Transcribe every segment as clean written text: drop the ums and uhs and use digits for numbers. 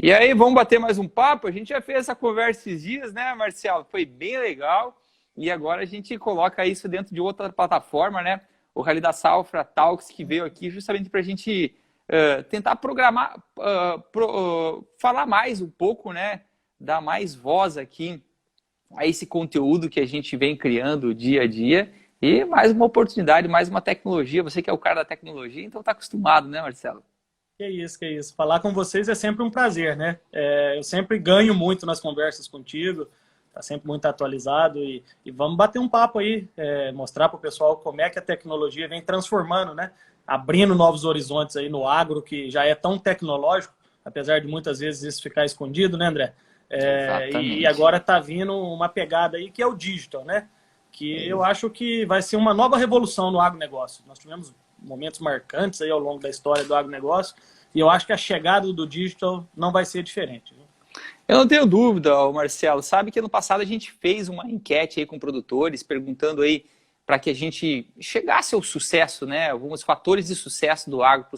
E aí, vamos bater mais um papo? A gente já fez essa conversa esses dias, né, Marcelo? Foi bem legal. E agora a gente coloca isso dentro de outra plataforma, né? O Rally da Safra Talks, que veio aqui justamente para a gente tentar programar, falar mais um pouco, né? Dar mais voz aqui a esse conteúdo que a gente vem criando dia a dia. E mais uma oportunidade, mais uma tecnologia. Você que é o cara da tecnologia, então está acostumado, né, Marcelo? Que isso, que isso. Falar com vocês é sempre um prazer, né? Eu sempre ganho muito nas conversas contigo, tá sempre muito atualizado e vamos bater um papo aí, mostrar para o pessoal como é que a tecnologia vem transformando, né? Abrindo novos horizontes aí no agro, que já é tão tecnológico, apesar de muitas vezes isso ficar escondido, né, André? E Exatamente. agora está vindo uma pegada aí que é o digital, né? Que eu acho que vai ser uma nova revolução no agronegócio. Nós tivemos momentos marcantes aí ao longo da história do agronegócio e eu acho que a chegada do digital não vai ser diferente. Eu não tenho dúvida, Marcelo. Sabe que ano passado a gente fez uma enquete aí com produtores, perguntando aí para que a gente chegasse ao sucesso, né? Alguns fatores de sucesso do agro para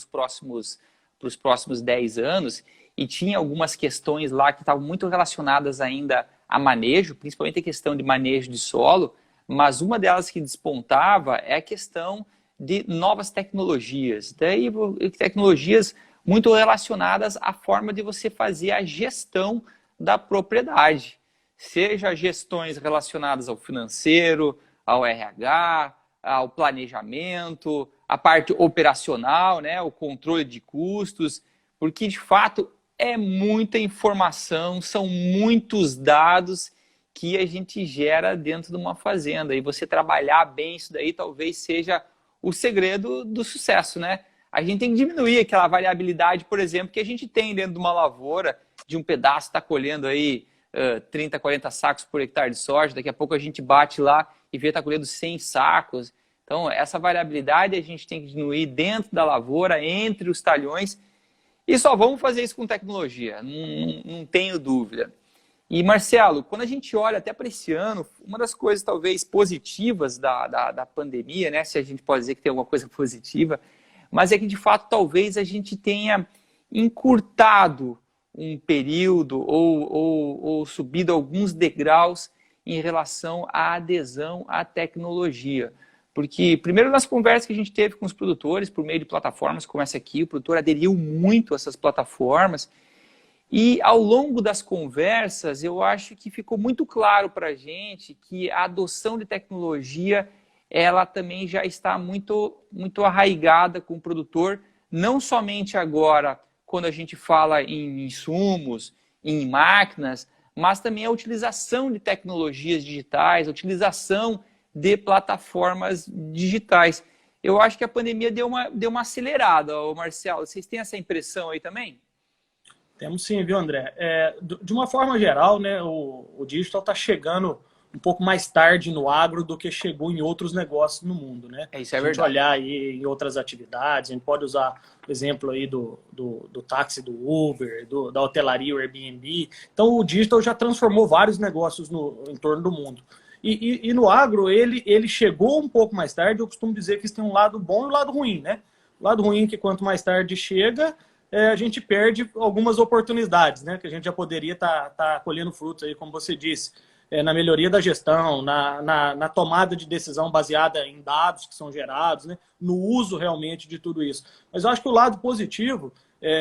os próximos 10 anos. E tinha algumas questões lá que estavam muito relacionadas ainda a manejo, principalmente a questão de manejo de solo, mas uma delas que despontava é a questão de novas tecnologias. Daí, tecnologias muito relacionadas à forma de você fazer a gestão da propriedade. Seja gestões relacionadas ao financeiro, ao RH, ao planejamento, a parte operacional, né, o controle de custos, porque de fato é muita informação, são muitos dados que a gente gera dentro de uma fazenda. E você trabalhar bem isso daí talvez seja o segredo do sucesso, né? A gente tem que diminuir aquela variabilidade, por exemplo, que a gente tem dentro de uma lavoura, de um pedaço, está colhendo aí 30, 40 sacos por hectare de soja, daqui a pouco a gente bate lá e vê que está colhendo 100 sacos. Então, essa variabilidade a gente tem que diminuir dentro da lavoura, entre os talhões, e só vamos fazer isso com tecnologia, não tenho dúvida. E, Marcelo, quando a gente olha até para esse ano, uma das coisas talvez positivas da pandemia, né, se a gente pode dizer que tem alguma coisa positiva, mas é que, de fato, talvez a gente tenha encurtado um período ou subido alguns degraus em relação à adesão à tecnologia. Porque, primeiro, nas conversas que a gente teve com os produtores, por meio de plataformas como essa aqui, o produtor aderiu muito a essas plataformas. E, ao longo das conversas, eu acho que ficou muito claro para a gente que a adoção de tecnologia ela também já está muito arraigada com o produtor, não somente agora, quando a gente fala em insumos, em máquinas, mas também a utilização de tecnologias digitais, a utilização de plataformas digitais. Eu acho que a pandemia deu uma acelerada, Marcelo. Vocês têm essa impressão aí também? Temos sim, viu, André? De uma forma geral, né, o digital está chegando um pouco mais tarde no agro do que chegou em outros negócios no mundo, né? Isso Se é a gente verdade. olhar aí em outras atividades, a gente pode usar o exemplo aí do táxi do Uber, da hotelaria, o Airbnb. Então, o digital já transformou vários negócios em torno do mundo. E no agro, ele chegou um pouco mais tarde. Eu costumo dizer que isso tem um lado bom e um lado ruim, né? O lado ruim é que quanto mais tarde chega, a gente perde algumas oportunidades, né? Que a gente já poderia estar colhendo frutos aí, como você disse, na melhoria da gestão, na tomada de decisão baseada em dados que são gerados, né? No uso realmente de tudo isso. Mas eu acho que o lado positivo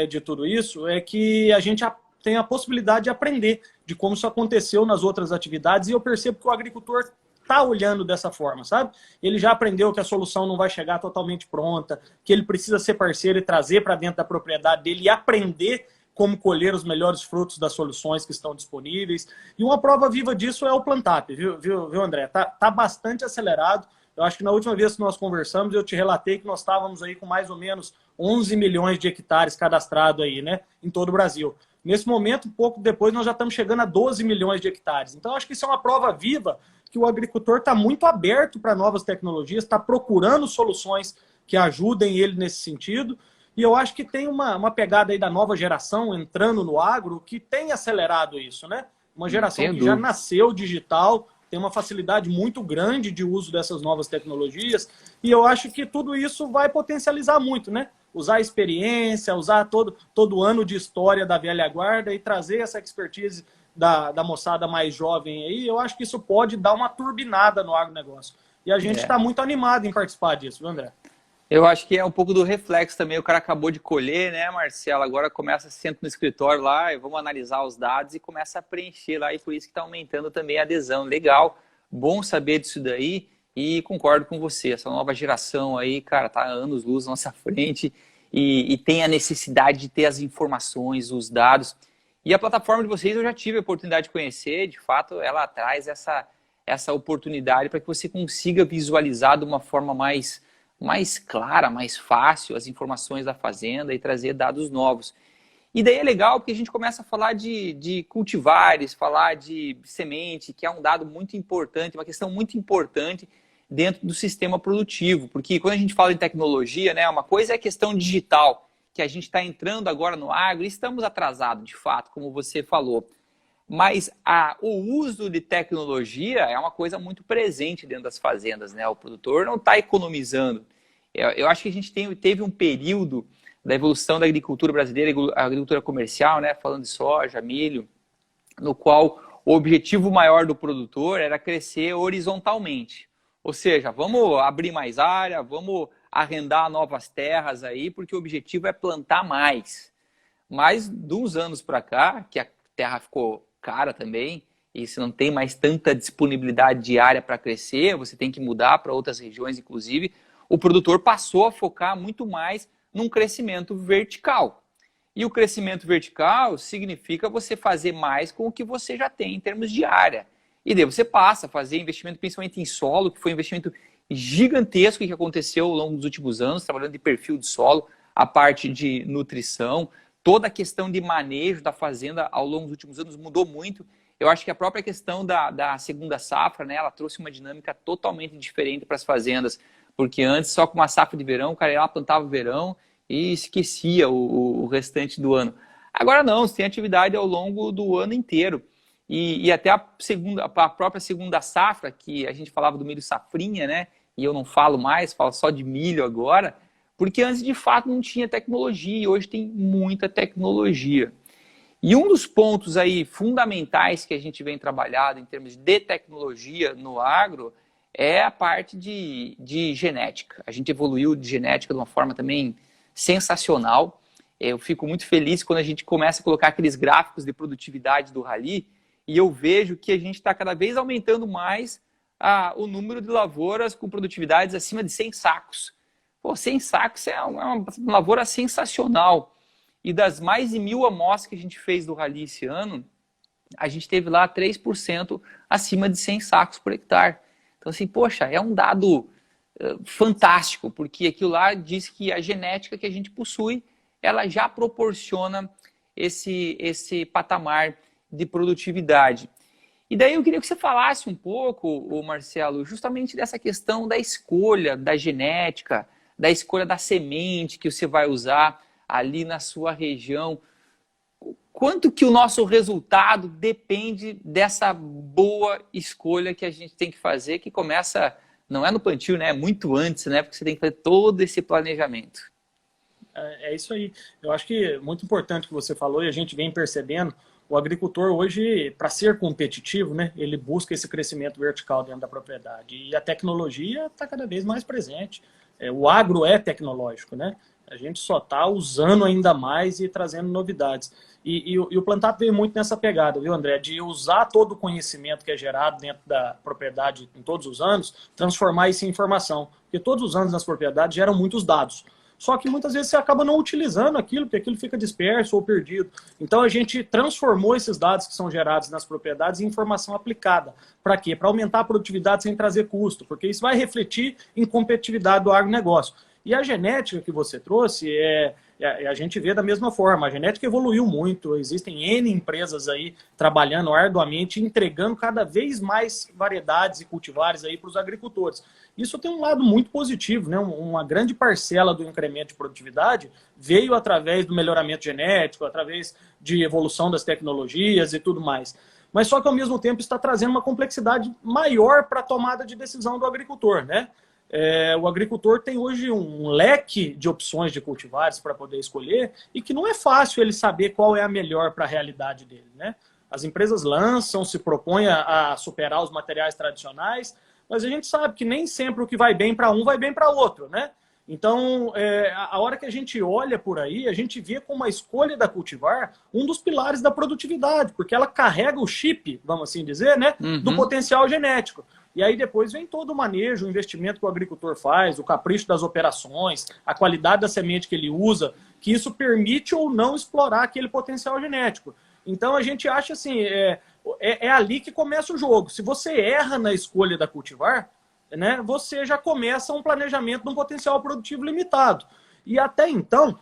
de tudo isso é que a gente tem a possibilidade de aprender de como isso aconteceu nas outras atividades, e eu percebo que o agricultor está olhando dessa forma, sabe? Ele já aprendeu que a solução não vai chegar totalmente pronta, que ele precisa ser parceiro e trazer para dentro da propriedade dele e aprender como colher os melhores frutos das soluções que estão disponíveis. E uma prova viva disso é o Plantap, viu, André? Tá bastante acelerado. Eu acho que na última vez que nós conversamos, eu te relatei que nós estávamos aí com mais ou menos 11 milhões de hectares cadastrados aí, né, em todo o Brasil. Nesse momento, pouco depois, nós já estamos chegando a 12 milhões de hectares. Então, acho que isso é uma prova viva que o agricultor está muito aberto para novas tecnologias, está procurando soluções que ajudem ele nesse sentido. E eu acho que tem uma pegada aí da nova geração entrando no agro que tem acelerado isso, né? Uma Não geração tenho que já dúvida. nasceu digital, tem uma facilidade muito grande de uso dessas novas tecnologias, e eu acho que tudo isso vai potencializar muito, né? usar a experiência, usar todo ano de história da velha guarda e trazer essa expertise da moçada mais jovem aí, eu acho que isso pode dar uma turbinada no agronegócio. E a gente está muito animado em participar disso, viu, André? Eu acho que é um pouco do reflexo também. O cara acabou de colher, né, Marcelo? Agora começa, senta no escritório lá e vamos analisar os dados e começa a preencher lá. E por isso que está aumentando também a adesão. Legal, bom saber disso daí e concordo com você. Essa nova geração aí, cara, tá anos-luz à nossa frente e tem a necessidade de ter as informações, os dados. E a plataforma de vocês eu já tive a oportunidade de conhecer. De fato, ela traz essa oportunidade para que você consiga visualizar de uma forma mais clara, mais fácil as informações da fazenda e trazer dados novos. E daí é legal porque a gente começa a falar de cultivares, falar de semente, que é um dado muito importante, uma questão muito importante dentro do sistema produtivo. Porque quando a gente fala em tecnologia, né, uma coisa é a questão digital, que a gente está entrando agora no agro e estamos atrasados, de fato, como você falou. Mas o uso de tecnologia é uma coisa muito presente dentro das fazendas, né? O produtor não está economizando. Eu acho que a gente teve um período da evolução da agricultura brasileira, a agricultura comercial, né? Falando de soja, milho, no qual o objetivo maior do produtor era crescer horizontalmente. Ou seja, vamos abrir mais área, vamos arrendar novas terras aí, porque o objetivo é plantar mais. Mas de uns anos para cá, que a terra ficou cara também, e você não tem mais tanta disponibilidade de área para crescer, você tem que mudar para outras regiões, inclusive, o produtor passou a focar muito mais num crescimento vertical. E o crescimento vertical significa você fazer mais com o que você já tem em termos de área. E daí você passa a fazer investimento principalmente em solo, que foi um investimento gigantesco que aconteceu ao longo dos últimos anos, trabalhando de perfil de solo, a parte de nutrição, toda a questão de manejo da fazenda ao longo dos últimos anos mudou muito. Eu acho que a própria questão da segunda safra, né, ela trouxe uma dinâmica totalmente diferente para as fazendas, porque antes só com uma safra de verão, o cara ia lá, plantava o verão e esquecia o restante do ano. Agora não, você tem atividade ao longo do ano inteiro. E até a própria segunda safra, que a gente falava do milho safrinha, né, e eu não falo mais, falo só de milho agora, porque antes de fato não tinha tecnologia e hoje tem muita tecnologia. E um dos pontos aí fundamentais que a gente vem trabalhando em termos de tecnologia no agro é a parte de genética. A gente evoluiu de genética de uma forma também sensacional. Eu fico muito feliz quando a gente começa a colocar aqueles gráficos de produtividade do Rally e eu vejo que a gente está cada vez aumentando mais o número de lavouras com produtividades acima de 100 sacos. Pô, 100 sacos é uma lavoura sensacional. E das mais de 1.000 amostras que a gente fez do Rally esse ano, a gente teve lá 3% acima de 100 sacos por hectare. Então, assim, poxa, é um dado fantástico, porque aquilo lá diz que a genética que a gente possui, ela já proporciona esse patamar de produtividade. E daí eu queria que você falasse um pouco, Marcelo, justamente dessa questão da escolha da genética, da escolha da semente que você vai usar ali na sua região. Quanto que o nosso resultado depende dessa boa escolha que a gente tem que fazer, que começa, não é no plantio, né? É muito antes, né? Porque você tem que fazer todo esse planejamento. É isso aí. Eu acho que é muito importante o que você falou e a gente vem percebendo. O agricultor hoje, para ser competitivo, né, ele busca esse crescimento vertical dentro da propriedade. E a tecnologia está cada vez mais presente. O agro é tecnológico, né? A gente só está usando ainda mais e trazendo novidades. E o Plantato veio muito nessa pegada, viu, André? De usar todo o conhecimento que é gerado dentro da propriedade em todos os anos, transformar isso em informação. Porque todos os anos nas propriedades geram muitos dados. Só que muitas vezes você acaba não utilizando aquilo, porque aquilo fica disperso ou perdido. Então a gente transformou esses dados que são gerados nas propriedades em informação aplicada. Para quê? Para aumentar a produtividade sem trazer custo, porque isso vai refletir em competitividade do agronegócio. E a genética que você trouxe, a gente vê da mesma forma. A genética evoluiu muito, existem N empresas aí trabalhando arduamente, entregando cada vez mais variedades e cultivares aí para os agricultores. Isso tem um lado muito positivo, né? Uma grande parcela do incremento de produtividade veio através do melhoramento genético, através de evolução das tecnologias e tudo mais. Mas só que ao mesmo tempo está trazendo uma complexidade maior para a tomada de decisão do agricultor, né? o agricultor tem hoje um leque de opções de cultivares para poder escolher e que não é fácil ele saber qual é a melhor para a realidade dele, né? As empresas lançam, se propõem a superar os materiais tradicionais, mas a gente sabe que nem sempre o que vai bem para um vai bem para outro, né? Então, a hora que a gente olha por aí, a gente vê como a escolha da cultivar um dos pilares da produtividade, porque ela carrega o chip, vamos assim dizer, né, do potencial genético. E aí depois vem todo o manejo, o investimento que o agricultor faz, o capricho das operações, a qualidade da semente que ele usa, que isso permite ou não explorar aquele potencial genético. Então a gente acha assim, é ali que começa o jogo. Se você erra na escolha da cultivar, né, você já começa um planejamento de um potencial produtivo limitado. E até então,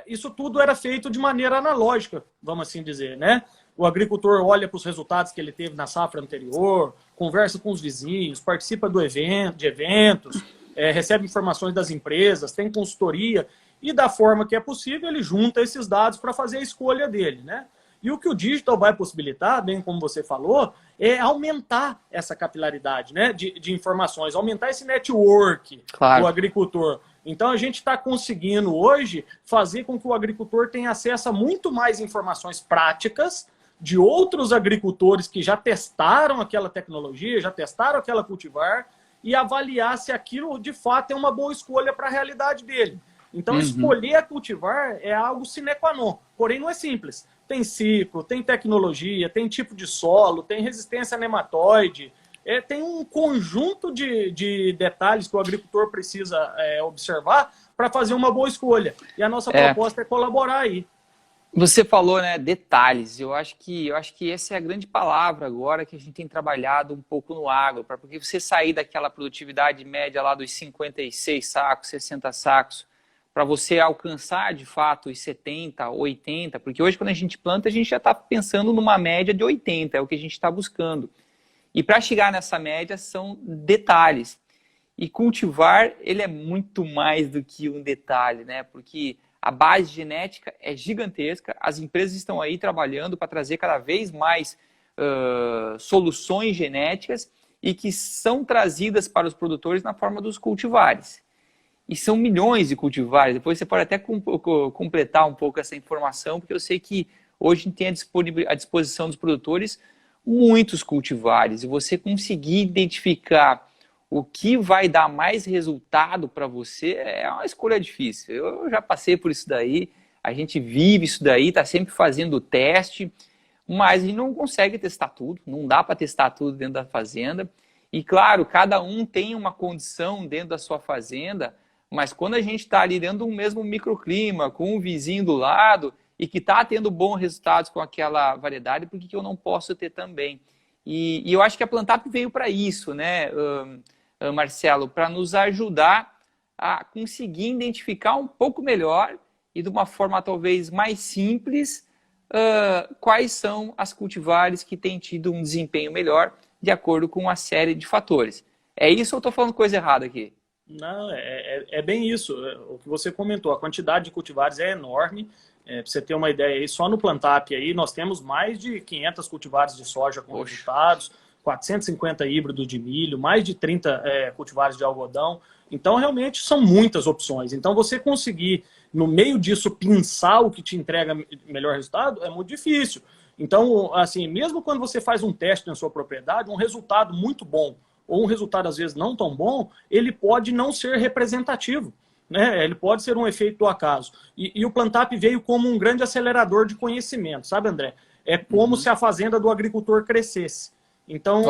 isso tudo era feito de maneira analógica, vamos assim dizer, né? O agricultor olha para os resultados que ele teve na safra anterior, conversa com os vizinhos, participa de eventos, recebe informações das empresas, tem consultoria, e da forma que é possível, ele junta esses dados para fazer a escolha dele, né? E o que o digital vai possibilitar, bem como você falou, é aumentar essa capilaridade, né, de informações, aumentar esse network do agricultor. Então a gente está conseguindo hoje fazer com que o agricultor tenha acesso a muito mais informações práticas de outros agricultores que já testaram aquela tecnologia, já testaram aquela cultivar e avaliar se aquilo de fato é uma boa escolha para a realidade dele. Então escolher a cultivar é algo sine qua non, porém não é simples. Tem ciclo, tem tecnologia, tem tipo de solo, tem resistência a nematóide, tem um conjunto de detalhes que o agricultor precisa observar para fazer uma boa escolha. E a nossa proposta é colaborar aí. Você falou, né, detalhes. Eu acho que essa é a grande palavra agora que a gente tem trabalhado um pouco no agro, porque você sair daquela produtividade média lá dos 56 sacos, 60 sacos, para você alcançar, de fato, os 70, 80, porque hoje, quando a gente planta, a gente já está pensando numa média de 80, é o que a gente está buscando. E para chegar nessa média, são detalhes. E cultivar, ele é muito mais do que um detalhe, né? Porque a base genética é gigantesca, as empresas estão aí trabalhando para trazer cada vez mais soluções genéticas e que são trazidas para os produtores na forma dos cultivares. E são milhões de cultivares. Depois você pode até completar um pouco essa informação, porque eu sei que hoje a gente tem à disposição dos produtores muitos cultivares. E você conseguir identificar o que vai dar mais resultado para você é uma escolha difícil. Eu já passei por isso daí, a gente vive isso daí, está sempre fazendo o teste, mas a gente não consegue testar tudo, não dá para testar tudo dentro da fazenda. E claro, cada um tem uma condição dentro da sua fazenda, mas quando a gente está ali dentro do mesmo microclima, com um vizinho do lado, e que está tendo bons resultados com aquela variedade, por que eu não posso ter também? E eu acho que a Plantap veio para isso, né, Marcelo? Para nos ajudar a conseguir identificar um pouco melhor e de uma forma talvez mais simples quais são as cultivares que têm tido um desempenho melhor de acordo com uma série de fatores. É isso ou estou falando coisa errada aqui? Não, é bem isso. O que você comentou, a quantidade de cultivares é enorme. Para você ter uma ideia, aí, só no Plantap aí, nós temos mais de 500 cultivares de soja com resultados, 450 híbridos de milho, mais de 30 cultivares de algodão. Então, realmente, são muitas opções. Então, você conseguir, no meio disso, pensar o que te entrega melhor resultado é muito difícil. Então, assim, mesmo quando você faz um teste na sua propriedade, um resultado muito bom ou um resultado, às vezes, não tão bom, ele pode não ser representativo, né? Ele pode ser um efeito do acaso. E o Plantap veio como um grande acelerador de conhecimento, sabe, André? É como se a fazenda do agricultor crescesse. Então,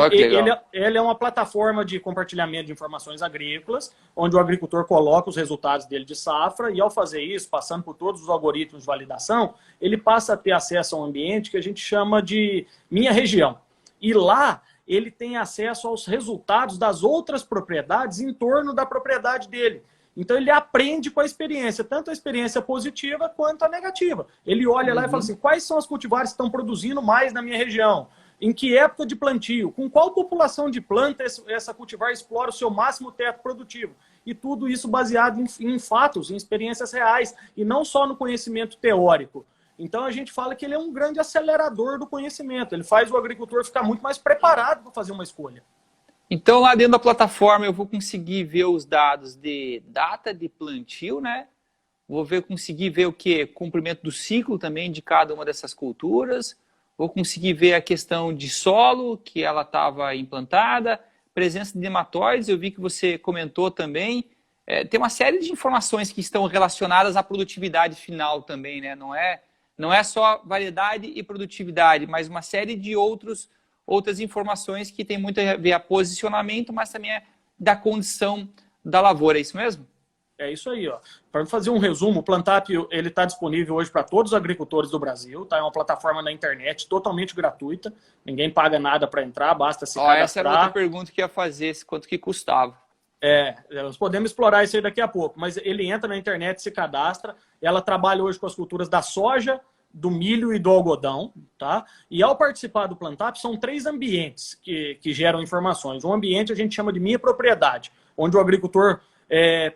ele é uma plataforma de compartilhamento de informações agrícolas, onde o agricultor coloca os resultados dele de safra, e ao fazer isso, passando por todos os algoritmos de validação, ele passa a ter acesso a um ambiente que a gente chama de minha região. E lá, ele tem acesso aos resultados das outras propriedades em torno da propriedade dele. Então, ele aprende com a experiência, tanto a experiência positiva quanto a negativa. Ele olha lá e fala assim, quais são as cultivares que estão produzindo mais na minha região? Em que época de plantio? Com qual população de planta essa cultivar explora o seu máximo teto produtivo? E tudo isso baseado em fatos, em experiências reais, e não só no conhecimento teórico. Então, a gente fala que ele é um grande acelerador do conhecimento. Ele faz o agricultor ficar muito mais preparado para fazer uma escolha. Então, lá dentro da plataforma, eu vou conseguir ver os dados de data de plantio, né? Conseguir ver o quê? Comprimento do ciclo também de cada uma dessas culturas. Vou conseguir ver a questão de solo, que ela estava implantada, presença de nematóides, eu vi que você comentou também. Tem uma série de informações que estão relacionadas à produtividade final também, né? Não é só variedade e produtividade, mas uma série de outras informações que tem muito a ver a posicionamento, mas também da condição da lavoura, é isso mesmo? É isso aí, ó. Para fazer um resumo, o Plantap ele está disponível hoje para todos os agricultores do Brasil, tá? É uma plataforma na internet totalmente gratuita, ninguém paga nada para entrar, basta se cadastrar. Essa era outra pergunta que ia fazer, quanto que custava. Nós podemos explorar isso aí daqui a pouco, mas ele entra na internet, se cadastra, ela trabalha hoje com as culturas da soja, do milho e do algodão, tá? E ao participar do Plantap, são 3 ambientes que geram informações. Um ambiente a gente chama de minha propriedade, onde o agricultor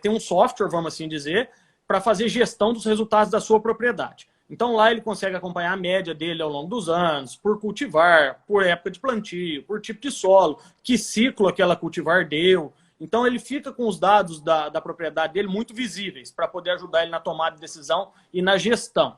tem um software, vamos assim dizer, para fazer gestão dos resultados da sua propriedade. Então lá ele consegue acompanhar a média dele ao longo dos anos, por cultivar, por época de plantio, por tipo de solo, que ciclo aquela cultivar deu. Então ele fica com os dados da propriedade dele muito visíveis para poder ajudar ele na tomada de decisão e na gestão.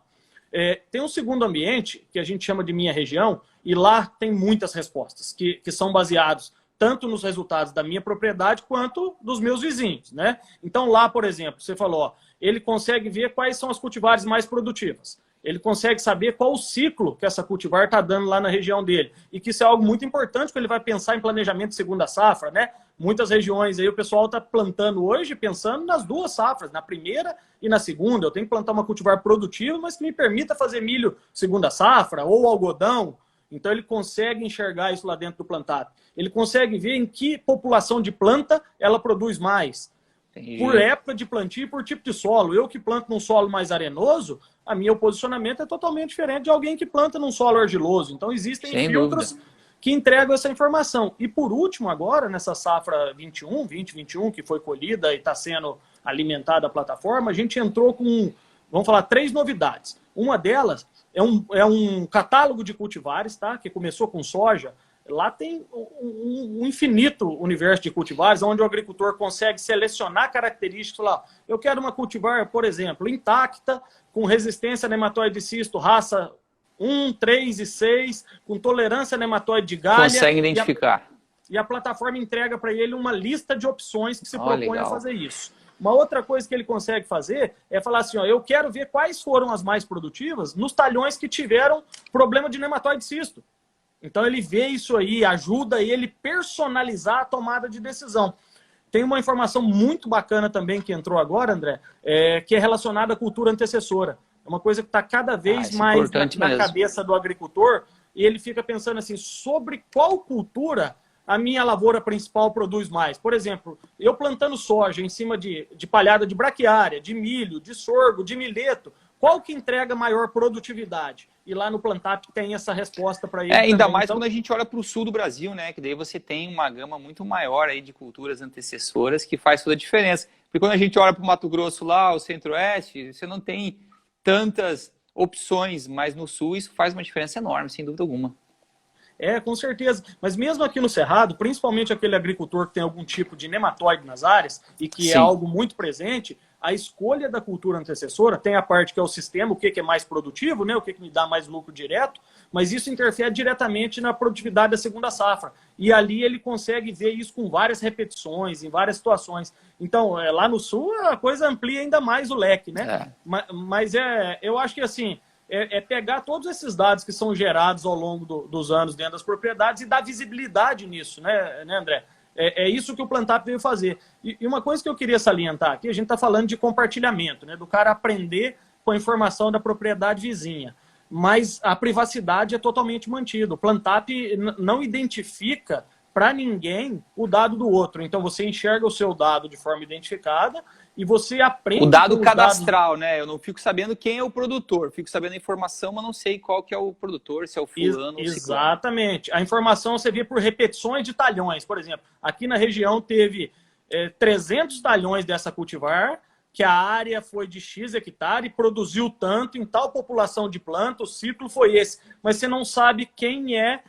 Tem um segundo ambiente, que a gente chama de minha região, e lá tem muitas respostas, que são baseados tanto nos resultados da minha propriedade quanto dos meus vizinhos, né? Então lá, por exemplo, você falou, ó, ele consegue ver quais são as cultivares mais produtivas. Ele consegue saber qual o ciclo que essa cultivar está dando lá na região dele. E que isso é algo muito importante quando ele vai pensar em planejamento de segunda safra, né? Muitas regiões aí o pessoal está plantando hoje pensando nas 2 safras, na primeira e na segunda. Eu tenho que plantar uma cultivar produtiva, mas que me permita fazer milho segunda safra ou algodão. Então ele consegue enxergar isso lá dentro do Plantap. Ele consegue ver em que população de planta ela produz mais. Entendi. Por época de plantio e por tipo de solo. Eu que planto num solo mais arenoso, a meu posicionamento é totalmente diferente de alguém que planta num solo argiloso. Então existem filtros que entregam essa informação. E por último agora, nessa safra 2021, que foi colhida e está sendo alimentada a plataforma, a gente entrou com, vamos falar, 3 novidades. Uma delas é um catálogo de cultivares, tá? Que começou com soja. Lá tem um infinito universo de cultivares, onde o agricultor consegue selecionar características lá. Eu quero uma cultivar, por exemplo, intacta, com resistência a nematóide cisto, raça 1, 3 e 6, com tolerância a nematóide de galha. Consegue identificar. E a plataforma entrega para ele uma lista de opções que se propõe a fazer isso. Uma outra coisa que ele consegue fazer é falar assim, ó, eu quero ver quais foram as mais produtivas nos talhões que tiveram problema de nematóide cisto. Então ele vê isso aí, ajuda ele personalizar a tomada de decisão. Tem uma informação muito bacana também que entrou agora, André, que é relacionada à cultura antecessora. É uma coisa que está cada vez mais na cabeça do agricultor, e ele fica pensando assim, sobre qual cultura a minha lavoura principal produz mais. Por exemplo, eu plantando soja em cima de palhada de braquiária, de milho, de sorgo, de mileto, qual que entrega maior produtividade? E lá no Plantap tem essa resposta para ele. Ainda mais então, quando a gente olha para o sul do Brasil, né? Que daí você tem uma gama muito maior aí de culturas antecessoras que faz toda a diferença. Porque quando a gente olha para o Mato Grosso lá, o Centro-Oeste, você não tem tantas opções, mas no sul isso faz uma diferença enorme, sem dúvida alguma. Com certeza. Mas mesmo aqui no Cerrado, principalmente aquele agricultor que tem algum tipo de nematóide nas áreas e que é algo muito presente, a escolha da cultura antecessora tem a parte que é o sistema, o que é mais produtivo, né? O que me dá mais lucro direto, mas isso interfere diretamente na produtividade da segunda safra. E ali ele consegue ver isso com várias repetições, em várias situações. Então, lá no sul, a coisa amplia ainda mais o leque, né? Mas eu acho que assim... pegar todos esses dados que são gerados ao longo dos anos dentro das propriedades e dar visibilidade nisso, né André? É isso que o Plantap veio fazer. E uma coisa que eu queria salientar aqui, a gente está falando de compartilhamento, né? Do cara aprender com a informação da propriedade vizinha. Mas a privacidade é totalmente mantida. O Plantap não identifica para ninguém o dado do outro. Então você enxerga o seu dado de forma identificada e você aprende... O dado cadastral, né? Eu não fico sabendo quem é o produtor. Fico sabendo a informação, mas não sei qual que é o produtor, se é o fulano ou exatamente. A informação você vê por repetições de talhões. Por exemplo, aqui na região teve 300 talhões dessa cultivar, que a área foi de X hectare e produziu tanto em tal população de planta, o ciclo foi esse. Mas você não sabe quem é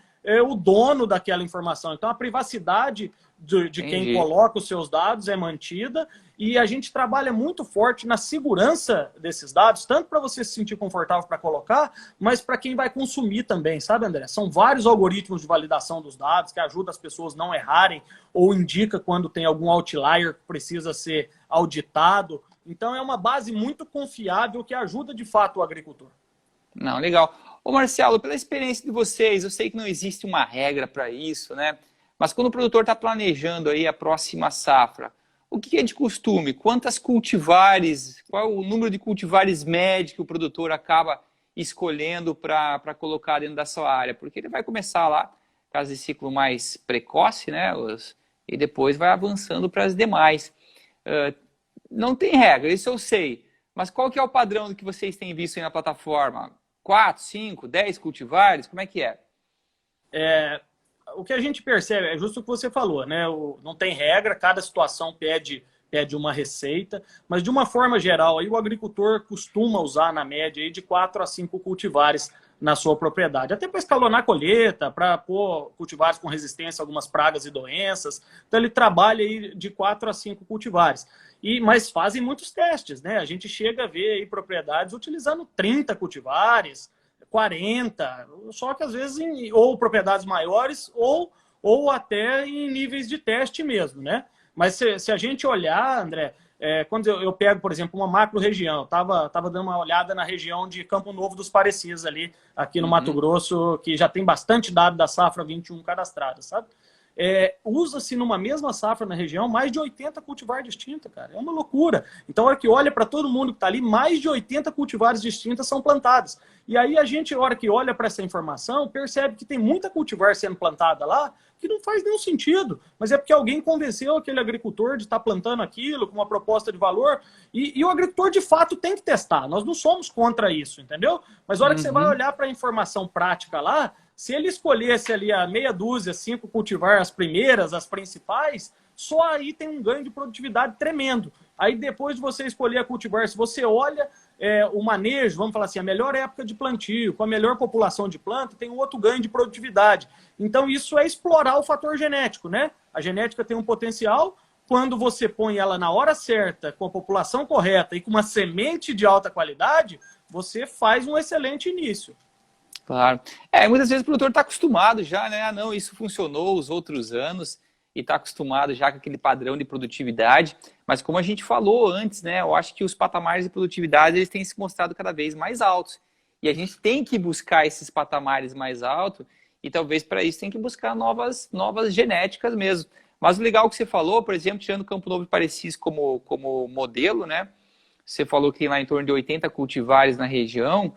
o dono daquela informação. Então, a privacidade de quem coloca os seus dados é mantida, e a gente trabalha muito forte na segurança desses dados, tanto para você se sentir confortável para colocar, mas para quem vai consumir também, sabe, André? São vários algoritmos de validação dos dados que ajudam as pessoas a não errarem, ou indica quando tem algum outlier que precisa ser auditado. Então é uma base muito confiável que ajuda de fato o agricultor. Não, legal. Ô Marcelo, pela experiência de vocês, eu sei que não existe uma regra para isso, né? Mas quando o produtor está planejando aí a próxima safra, o que é de costume? Quantas cultivares, qual é o número de cultivares médio que o produtor acaba escolhendo para colocar dentro da sua área? Porque ele vai começar lá, caso de ciclo mais precoce, né? E depois vai avançando para as demais. Não tem regra, isso eu sei. Mas qual que é o padrão do que vocês têm visto aí na plataforma? 4, 5, 10 cultivares? Como é que é? O que a gente percebe é justo o que você falou, né? Não tem regra, cada situação pede uma receita, mas de uma forma geral, aí o agricultor costuma usar na média aí de 4 a 5 cultivares na sua propriedade, até para escalonar a colheita, para pôr cultivares com resistência a algumas pragas e doenças. Então ele trabalha aí de 4 a 5 cultivares. Mas fazem muitos testes, né? A gente chega a ver aí propriedades utilizando 30 cultivares, 40, só que às vezes ou propriedades maiores ou até em níveis de teste mesmo, né? Mas se a gente olhar, André, quando eu pego, por exemplo, uma macro-região, tava dando uma olhada na região de Campo Novo dos Parecis ali, aqui no Mato Grosso, que já tem bastante dado da safra 21 cadastrada, sabe? Usa-se numa mesma safra na região mais de 80 cultivares distintos, cara. É uma loucura. Então, a hora que olha para todo mundo que está ali, mais de 80 cultivares distintas são plantadas. E aí a gente, a hora que olha para essa informação, percebe que tem muita cultivar sendo plantada lá que não faz nenhum sentido. Mas é porque alguém convenceu aquele agricultor de estar plantando aquilo com uma proposta de valor. E o agricultor, de fato, tem que testar. Nós não somos contra isso, entendeu? Mas a hora que você vai olhar para a informação prática lá, se ele escolhesse ali a meia dúzia, 5 cultivar, as primeiras, as principais, só aí tem um ganho de produtividade tremendo. Aí depois de você escolher a cultivar, se você olha o manejo, vamos falar assim, a melhor época de plantio, com a melhor população de planta, tem um outro ganho de produtividade. Então isso é explorar o fator genético, né? A genética tem um potencial, quando você põe ela na hora certa, com a população correta e com uma semente de alta qualidade, você faz um excelente início. Claro. Muitas vezes o produtor está acostumado já, né? Ah, não, isso funcionou os outros anos e está acostumado já com aquele padrão de produtividade. Mas como a gente falou antes, né? Eu acho que os patamares de produtividade eles têm se mostrado cada vez mais altos. E a gente tem que buscar esses patamares mais altos e talvez para isso tem que buscar novas genéticas mesmo. Mas o legal que você falou, por exemplo, tirando Campo Novo e Parecis como modelo, né? Você falou que tem lá em torno de 80 cultivares na região.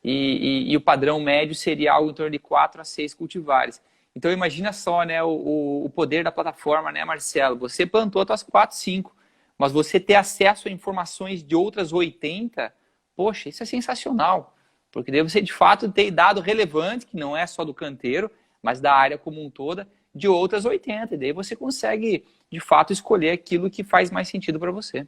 E o padrão médio seria algo em torno de 4 a 6 cultivares. Então imagina só, né, o poder da plataforma, né, Marcelo? Você plantou as tuas 4, 5, mas você ter acesso a informações de outras 80, poxa, isso é sensacional. Porque daí você de fato tem dado relevante, que não é só do canteiro, mas da área como um toda, de outras 80. E daí você consegue, de fato, escolher aquilo que faz mais sentido para você.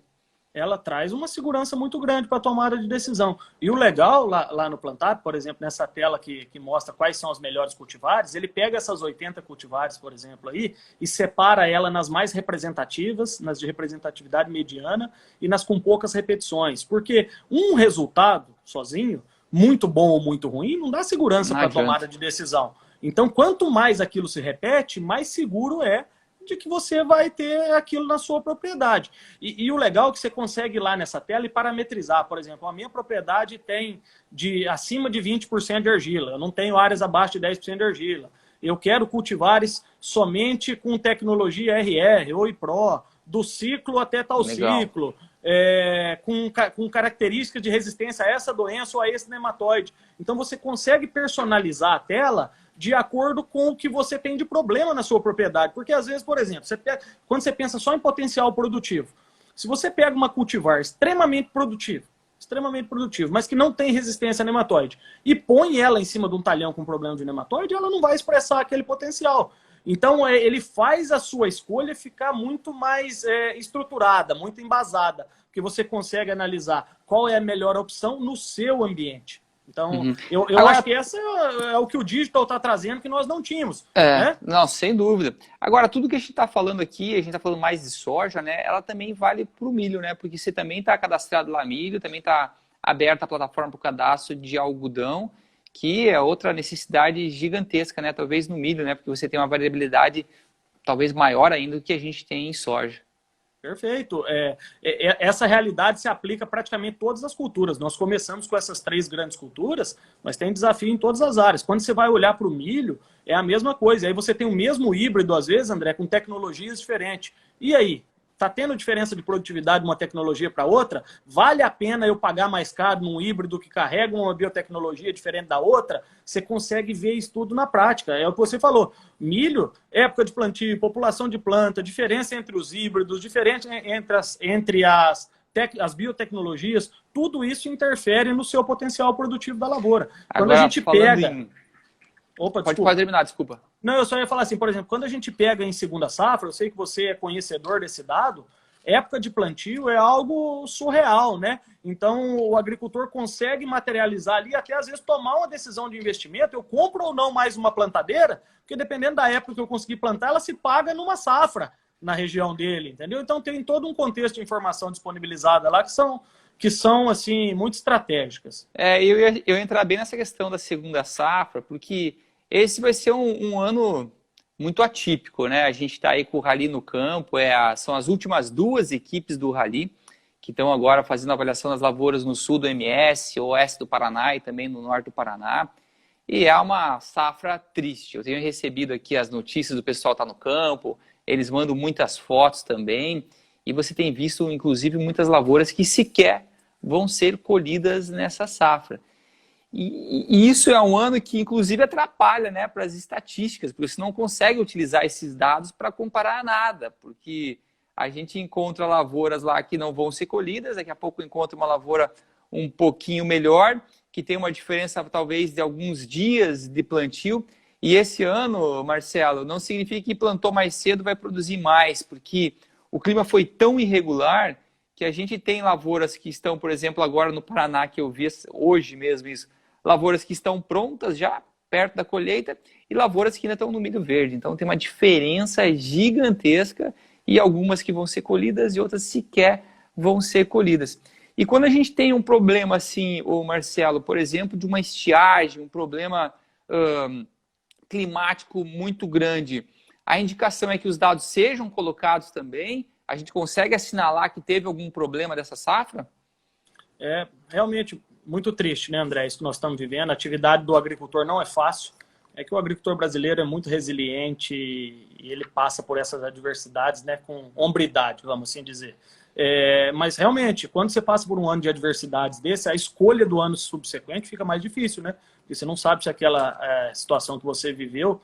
Ela traz uma segurança muito grande para a tomada de decisão. E o legal lá no Plantar, por exemplo, nessa tela que mostra quais são os melhores cultivares, ele pega essas 80 cultivares, por exemplo, aí, e separa ela nas mais representativas, nas de representatividade mediana e nas com poucas repetições. Porque um resultado sozinho, muito bom ou muito ruim, não dá segurança para a tomada de decisão. Então, quanto mais aquilo se repete, mais seguro é de que você vai ter aquilo na sua propriedade. E o legal é que você consegue ir lá nessa tela e parametrizar. Por exemplo, a minha propriedade tem acima de 20% de argila. Eu não tenho áreas abaixo de 10% de argila. Eu quero cultivares somente com tecnologia RR ou IPRO, do ciclo até tal ciclo, com características de resistência a essa doença ou a esse nematóide. Então você consegue personalizar a tela de acordo com o que você tem de problema na sua propriedade. Porque às vezes, por exemplo, quando você pensa só em potencial produtivo, se você pega uma cultivar extremamente produtiva, mas que não tem resistência a nematóide, e põe ela em cima de um talhão com problema de nematóide, ela não vai expressar aquele potencial. Então, ele faz a sua escolha ficar muito mais estruturada, muito embasada, porque você consegue analisar qual é a melhor opção no seu ambiente. Então, Uhum. eu Agora, acho que essa é o que o digital está trazendo que nós não tínhamos, é, né? não, sem dúvida. Agora, tudo que a gente está falando aqui, a gente está falando mais de soja, né? Ela também vale para o milho, né? Porque você também está cadastrado lá milho, também está aberta a plataforma para o cadastro de algodão, que é outra necessidade gigantesca, né? Talvez no milho, né? Porque você tem uma variabilidade talvez maior ainda do que a gente tem em soja. Perfeito. Essa realidade se aplica praticamente a todas as culturas. Nós começamos com essas 3 grandes culturas, mas tem desafio em todas as áreas. Quando você vai olhar para o milho, é a mesma coisa. Aí você tem o mesmo híbrido, às vezes, André, com tecnologias diferentes. E aí? Está tendo diferença de produtividade de uma tecnologia para outra? Vale a pena eu pagar mais caro num híbrido que carrega uma biotecnologia diferente da outra? Você consegue ver isso tudo na prática. É o que você falou. Milho, época de plantio, população de planta, diferença entre os híbridos, diferença entre as biotecnologias, tudo isso interfere no seu potencial produtivo da lavoura. Quando a Agora, gente falando pega... em... Opa, Pode desculpa. terminar, desculpa. Não, eu só ia falar assim, por exemplo, quando a gente pega em segunda safra, eu sei que você é conhecedor desse dado, época de plantio é algo surreal, né? Então, o agricultor consegue materializar ali, até às vezes tomar uma decisão de investimento, eu compro ou não mais uma plantadeira, porque dependendo da época que eu conseguir plantar, ela se paga numa safra na região dele, entendeu? Então, tem todo um contexto de informação disponibilizada lá que são assim, muito estratégicas. Eu ia entrar bem nessa questão da segunda safra, porque esse vai ser um ano muito atípico, né? A gente está aí com o Rally no campo, são as últimas 2 equipes do Rally, que estão agora fazendo avaliação das lavouras no sul do MS, oeste do Paraná e também no norte do Paraná. E é uma safra triste. Eu tenho recebido aqui as notícias do pessoal que está no campo, eles mandam muitas fotos também, e você tem visto, inclusive, muitas lavouras que sequer vão ser colhidas nessa safra. E isso é um ano que, inclusive, atrapalha, né, para as estatísticas, porque você não consegue utilizar esses dados para comparar nada, porque a gente encontra lavouras lá que não vão ser colhidas, daqui a pouco encontra uma lavoura um pouquinho melhor, que tem uma diferença talvez de alguns dias de plantio, e esse ano, Marcelo, não significa que plantou mais cedo vai produzir mais, porque o clima foi tão irregular que a gente tem lavouras que estão, por exemplo, agora no Paraná, que eu vi hoje mesmo isso, lavouras que estão prontas já, perto da colheita, e lavouras que ainda estão no milho verde. Então tem uma diferença gigantesca, e algumas que vão ser colhidas e outras sequer vão ser colhidas. E quando a gente tem um problema assim, ô Marcelo, por exemplo, de uma estiagem, um problema climático muito grande, a indicação é que os dados sejam colocados também. A gente consegue assinalar que teve algum problema dessa safra? É realmente muito triste, né, André? Isso que nós estamos vivendo. A atividade do agricultor não é fácil. É que o agricultor brasileiro é muito resiliente e ele passa por essas adversidades, né, com hombridade, vamos assim dizer. Mas realmente, quando você passa por um ano de adversidades desse, a escolha do ano subsequente fica mais difícil, né? Porque você não sabe se aquela situação que você viveu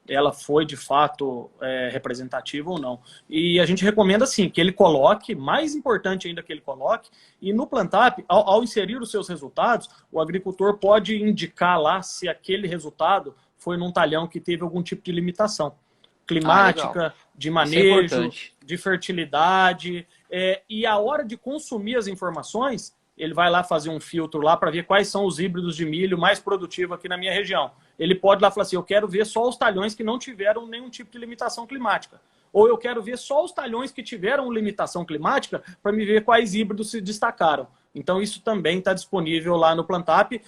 ela foi de fato representativa ou não. E a gente recomenda sim que ele coloque, mais importante ainda que ele coloque, e no Plantap, ao inserir os seus resultados, o agricultor pode indicar lá se aquele resultado foi num talhão que teve algum tipo de limitação climática, de manejo, de fertilidade, e a hora de consumir as informações, ele vai lá fazer um filtro lá para ver quais são os híbridos de milho mais produtivos aqui na minha região. Ele pode lá falar assim, eu quero ver só os talhões que não tiveram nenhum tipo de limitação climática. Ou eu quero ver só os talhões que tiveram limitação climática para me ver quais híbridos se destacaram. Então isso também está disponível lá no Plantap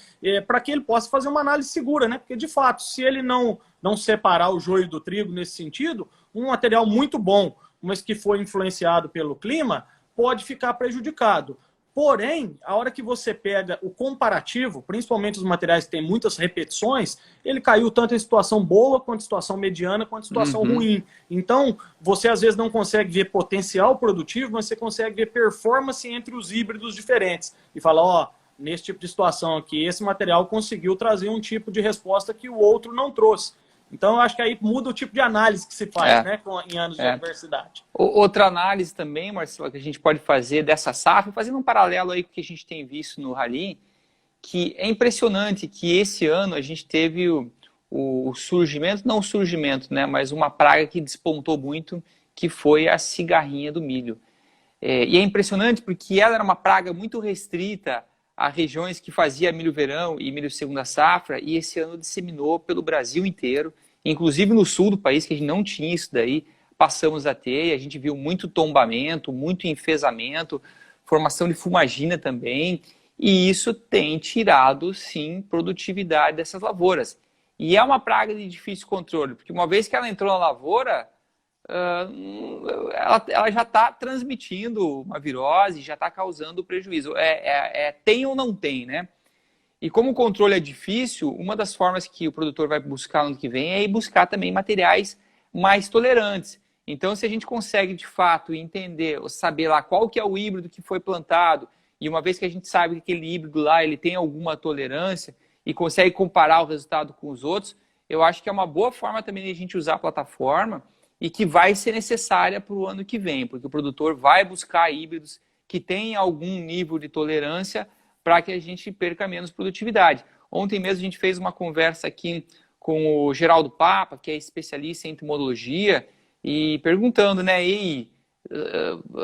para que ele possa fazer uma análise segura, né? Porque de fato, se ele não separar o joio do trigo nesse sentido, um material muito bom, mas que foi influenciado pelo clima, pode ficar prejudicado. Porém, a hora que você pega o comparativo, principalmente os materiais que têm muitas repetições, ele caiu tanto em situação boa, quanto em situação mediana, quanto em situação ruim. Então, você às vezes não consegue ver potencial produtivo, mas você consegue ver performance entre os híbridos diferentes. E fala, ó, nesse tipo de situação aqui, esse material conseguiu trazer um tipo de resposta que o outro não trouxe. Então, eu acho que aí muda o tipo de análise que se faz, né, em anos de adversidade. Outra análise também, Marcelo, que a gente pode fazer dessa safra, fazendo um paralelo aí com o que a gente tem visto no Rally, que é impressionante que esse ano a gente teve o surgimento, não o surgimento, né, mas uma praga que despontou muito, que foi a cigarrinha do milho. E é impressionante porque ela era uma praga muito restrita a regiões que fazia milho verão e milho segunda safra, e esse ano disseminou pelo Brasil inteiro, inclusive no sul do país, que a gente não tinha isso daí, passamos a ter, e a gente viu muito tombamento, muito enfesamento, formação de fumagina também, e isso tem tirado, sim, produtividade dessas lavouras. E é uma praga de difícil controle, porque uma vez que ela entrou na lavoura, ela já está transmitindo uma virose, já está causando prejuízo. Tem ou não tem, né? E como o controle é difícil, uma das formas que o produtor vai buscar no ano que vem é ir buscar também materiais mais tolerantes. Então, se a gente consegue, de fato, entender, saber lá qual que é o híbrido que foi plantado, e uma vez que a gente sabe que aquele híbrido lá ele tem alguma tolerância e consegue comparar o resultado com os outros, eu acho que é uma boa forma também de a gente usar a plataforma e que vai ser necessária para o ano que vem, porque o produtor vai buscar híbridos que tenham algum nível de tolerância para que a gente perca menos produtividade. Ontem mesmo a gente fez uma conversa aqui com o Geraldo Papa, que é especialista em entomologia, e perguntando, né, e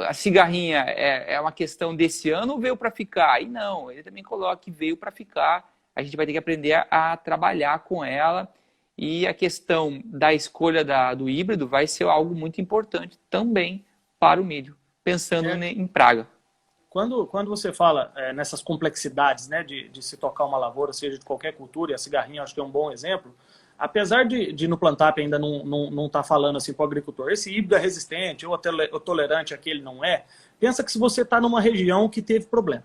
a cigarrinha é uma questão desse ano ou veio para ficar? E não, ele também coloca que veio para ficar, a gente vai ter que aprender a trabalhar com ela, e a questão da escolha do híbrido vai ser algo muito importante também para o milho, pensando em praga. Quando você fala nessas complexidades, né, de se tocar uma lavoura, seja de qualquer cultura, e a cigarrinha acho que é um bom exemplo, apesar de no Plantap ainda não estar falando assim para o agricultor, esse híbrido é resistente ou tolerante, aquele não é, pensa que se você está numa região que teve problema,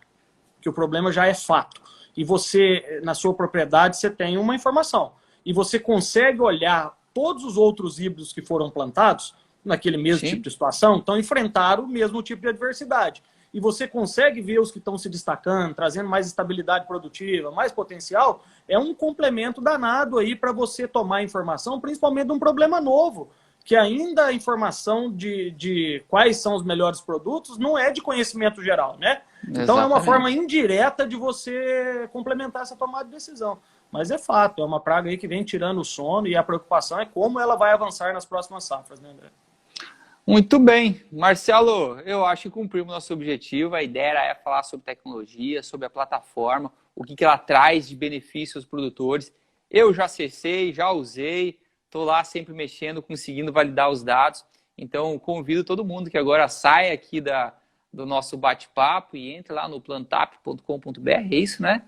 que o problema já é fato, e você, na sua propriedade, você tem uma informação, e você consegue olhar todos os outros híbridos que foram plantados naquele mesmo tipo de situação, então enfrentaram o mesmo tipo de adversidade. E você consegue ver os que estão se destacando, trazendo mais estabilidade produtiva, mais potencial, é um complemento danado aí para você tomar informação, principalmente de um problema novo, que ainda a informação de quais são os melhores produtos não é de conhecimento geral, né? Exatamente. Então é uma forma indireta de você complementar essa tomada de decisão. Mas é fato, é uma praga aí que vem tirando o sono e a preocupação é como ela vai avançar nas próximas safras, né, André? Muito bem. Marcelo, eu acho que cumprimos nosso objetivo. A ideia é falar sobre tecnologia, sobre a plataforma, o que ela traz de benefício aos produtores. Eu já acessei, já usei, estou lá sempre mexendo, conseguindo validar os dados. Então, convido todo mundo que agora saia aqui do nosso bate-papo e entre lá no plantap.com.br, é isso, né?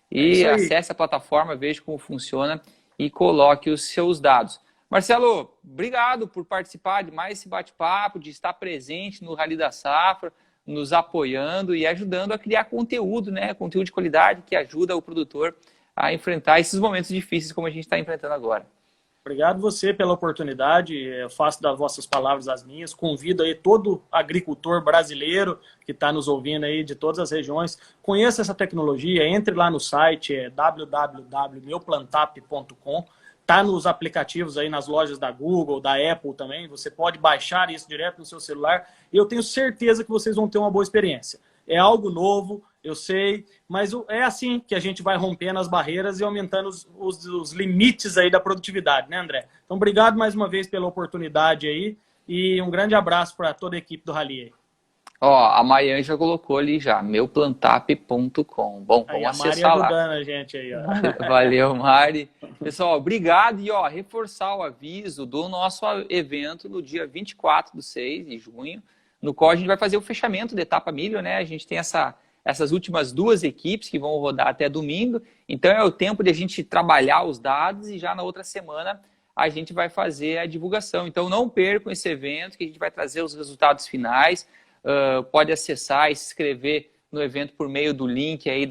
E acesse a plataforma, veja como funciona e coloque os seus dados. Marcelo, obrigado por participar de mais esse bate-papo, de estar presente no Rally da Safra, nos apoiando e ajudando a criar conteúdo, né? Conteúdo de qualidade que ajuda o produtor a enfrentar esses momentos difíceis como a gente está enfrentando agora. Obrigado você pela oportunidade, eu faço das vossas palavras as minhas, convido aí todo agricultor brasileiro que está nos ouvindo aí de todas as regiões, conheça essa tecnologia, entre lá no site, www.meuplantap.com. Está nos aplicativos aí nas lojas da Google, da Apple também. Você pode baixar isso direto no seu celular. E eu tenho certeza que vocês vão ter uma boa experiência. É algo novo, eu sei, mas é assim que a gente vai rompendo as barreiras e aumentando os limites aí da produtividade, né, André? Então, obrigado mais uma vez pela oportunidade aí e um grande abraço para toda a equipe do Rally aí. Ó, a Mariane já colocou ali já, meuplantap.com. Bom, vamos acessar lá. Ajudando a gente aí, ó. Valeu, Mari. Pessoal, obrigado. E, ó, reforçar o aviso do nosso evento no dia 24/6 de junho, no qual a gente vai fazer o fechamento da etapa milho, né? A gente tem essas últimas 2 equipes que vão rodar até domingo. Então, é o tempo de a gente trabalhar os dados e já na outra semana a gente vai fazer a divulgação. Então, não percam esse evento, que a gente vai trazer os resultados finais. Pode acessar e se inscrever no evento por meio do link aí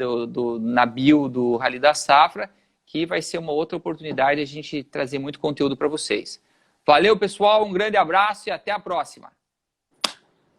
na bio do Rally da Safra, que vai ser uma outra oportunidade de a gente trazer muito conteúdo para vocês. Valeu, pessoal, um grande abraço e até a próxima.